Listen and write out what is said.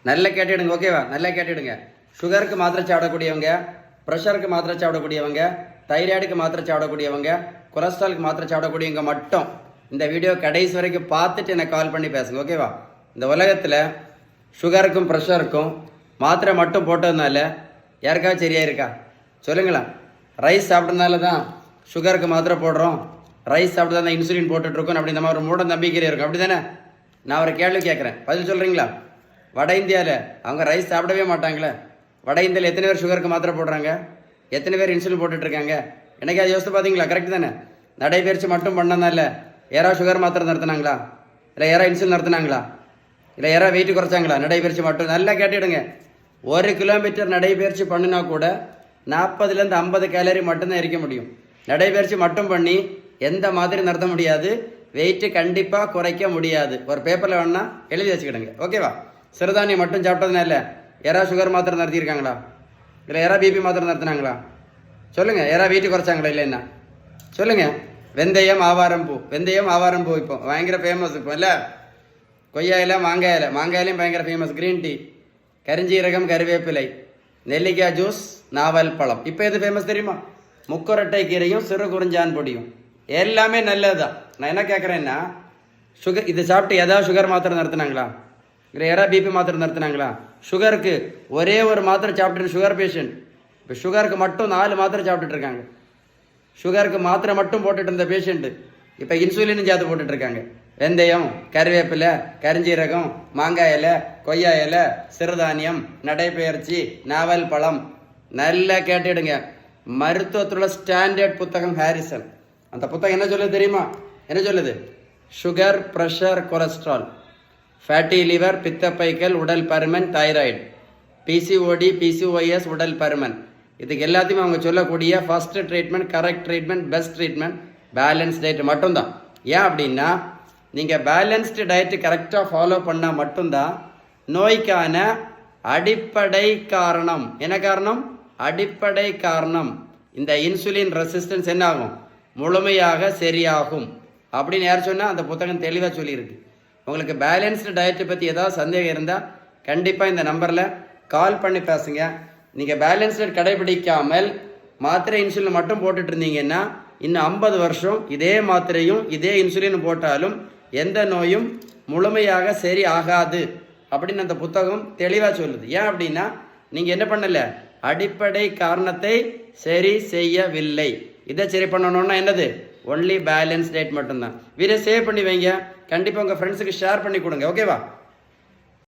நல்லா கேட்டுடுங்க, ஓகேவா? நல்லா கேட்டுடுங்க. சுகருக்கு மாத்திரை சாப்பிடக்கூடியவங்க, ப்ரெஷருக்கு மாத்திரை சாப்பிடக்கூடியவங்க, தைராய்டுக்கு மாத்திரை சாப்பிடக்கூடியவங்க, கொலஸ்ட்ராலுக்கு மாத்திரை சாப்பிடக்கூடியவங்க மட்டும் இந்த வீடியோ கடைசி வரைக்கும் பார்த்துட்டு எனக்கு கால் பண்ணி பேசுங்க, ஓகேவா? இந்த உலகத்தில் சுகருக்கும் ப்ரெஷருக்கும் மாத்திரை மட்டும் போட்டதுனால யாருக்காவது சரியா இருக்கா சொல்லுங்களா? ரைஸ் சாப்பிட்றதுனால தான் சுகருக்கு மாத்திரை போடுறோம், ரைஸ் சாப்பிட்டு தான் இன்சுலின் போட்டுட்ருக்கோம் அப்படி நம்ம ஒரு மூட நம்பிக்கையில் இருக்கும், அப்படி தானே? நான் ஒரு கேள்வி கேட்குறேன், பதில் சொல்கிறீங்களா? வட இந்தியாவில் அவங்க ரைஸ் சாப்பிடவே மாட்டாங்களே. வட இந்தியாவில் எத்தனை பேர் சுகருக்கு மாத்திரை போடுறாங்க, எத்தனை பேர் இன்சுலின் போட்டுட்ருக்காங்க? எனக்கு அது யோசித்து பார்த்தீங்களா? கரெக்ட் தானே? நடைபயிற்சி மட்டும் பண்ணனால யாராவது சுகர் மாத்திரை நிறுத்தினாங்களா? இல்லை யாராவது இன்சுலின் நிறுத்தினாங்களா? இல்லை யாராவது வெயிட் குறைச்சாங்களா? நடைபயிற்சி மட்டும். நல்லா கேட்டுடுங்க. 1 கிலோமீட்டர் நடைபயிற்சி பண்ணினா கூட 40லேருந்து 50 கேலரி மட்டும்தான் எரிக்க முடியும். நடைபயிற்சி மட்டும் பண்ணி எந்த மாதிரி நிறுத்த முடியாது, வெயிட்டு கண்டிப்பாக குறைக்க முடியாது. ஒரு பேப்பரில் வேணா எழுதி வச்சுக்கிடுங்க, ஓகேவா? சிறுதானியம் மட்டும் சாப்பிட்டதுனால யாராவது சுகர் மாத்திரை நிறுத்தியிருக்காங்களா? இல்லை யாராவது பிபி மாத்திரை நிறுத்தினாங்களா? சொல்லுங்கள். யாராவது வெயிட்டு குறைச்சாங்களா? இல்லை என்ன சொல்லுங்கள். வெந்தயம் ஆவாரம்பூ, வெந்தயம் ஆவாரம்பூ இப்போ பயங்கர ஃபேமஸ். இப்போ இல்லை கொய்யாயில் மாங்காயிலையும் பயங்கர ஃபேமஸ். க்ரீன் டீ, கரிஞ்சீரகம், கருவேப்பிலை, நெல்லிக்காய் ஜூஸ், நாவல் பழம். இப்போ எது ஃபேமஸ் தெரியுமா? முக்குரட்டை கீரையும் சிறு குறிஞ்சான் பொடியும். எல்லாமே நல்லது தான். நான் என்ன கேட்குறேன்னா, சுகர் இது சாப்பிட்டு ஏதாவது சுகர் மாத்திரை நிறுத்தினாங்களா? இல்லை யாராவது பிபி மாத்திரை நிறுத்தினாங்களா? சுகருக்கு ஒரே ஒரு மாத்திரை சாப்பிட்டு சுகர் பேஷண்ட் இப்போ சுகருக்கு மட்டும் 4 மாத்திரை சாப்பிட்டுட்டு இருக்காங்க. சுகருக்கு மாத்திரை மட்டும் போட்டுட்டு இருந்த பேஷண்ட்டு இப்போ இன்சுலினும் சேர்த்து போட்டுட்ருக்காங்க. வெந்தயம், கருவேப்பிலை, கரிஞ்சீரகம், மாங்காய் இலை, கொய்யா இலை, சிறுதானியம், நடைபயிற்சி, நாவல் பழம். நல்லா கேட்டுடுங்க. மருத்துவத்துள்ள ஸ்டாண்டர்ட் புத்தகம் ஹாரிசன். அந்த புத்தகம் என்ன சொல்லுது தெரியுமா? என்ன சொல்லுது? Sugar, pressure, cholesterol, fatty liver, பித்தப்பைக்கல், உடல் பருமன், தைராய்டு, பிசிஓடி, பிசிஓஎஸ், உடல் பருமன். இதுக்கு எல்லாத்தையுமே அவங்க சொல்லக்கூடிய first treatment, correct treatment, best treatment balance diet மட்டும்தான். ஏன் அப்படின்னா, நீங்கள் பேலன்ஸ்டு டயட்டு கரெக்டாக ஃபாலோ பண்ணால் மட்டும்தான் நோய்க்கான அடிப்படை காரணம். என்ன காரணம்? அடிப்படை காரணம் இந்த இன்சுலின் ரெசிஸ்டன்ஸ் என்ன ஆகும்? முழுமையாக சரியாகும் அப்படின்னு யார் சொன்னால்? அந்த புத்தகம் தெளிவாக சொல்லியிருக்கு. உங்களுக்கு பேலன்ஸ்டு டயட்டை பற்றி ஏதாவது சந்தேகம் இருந்தால் கண்டிப்பாக இந்த நம்பரில் கால் பண்ணி பேசுங்க. நீங்கள் பேலன்ஸ்டு டயட் கடைபிடிக்காமல் மாத்திரை இன்சுலின் மட்டும் போட்டுட்டு இருந்தீங்கன்னா இன்னும் 50 வருஷம் இதே மாத்திரையும் இதே இன்சுலின் போட்டாலும் எந்த நோயும் முழுமையாக சரி ஆகாது அப்படின்னு அந்த புத்தகம் தெளிவாக சொல்லுது. ஏன் அப்படின்னா, நீங்கள் என்ன பண்ணலை? அடிப்படை காரணத்தை சரி செய்யவில்லை. இதை சரி பண்ணணும்னா என்னது? ஒன்லி பேலன்ஸ் டயட் மட்டும்தான். வீடியோ சேவ் பண்ணி வைங்க. கண்டிப்பாக உங்கள் ஃப்ரெண்ட்ஸுக்கு ஷேர் பண்ணி கொடுங்க, ஓகேவா?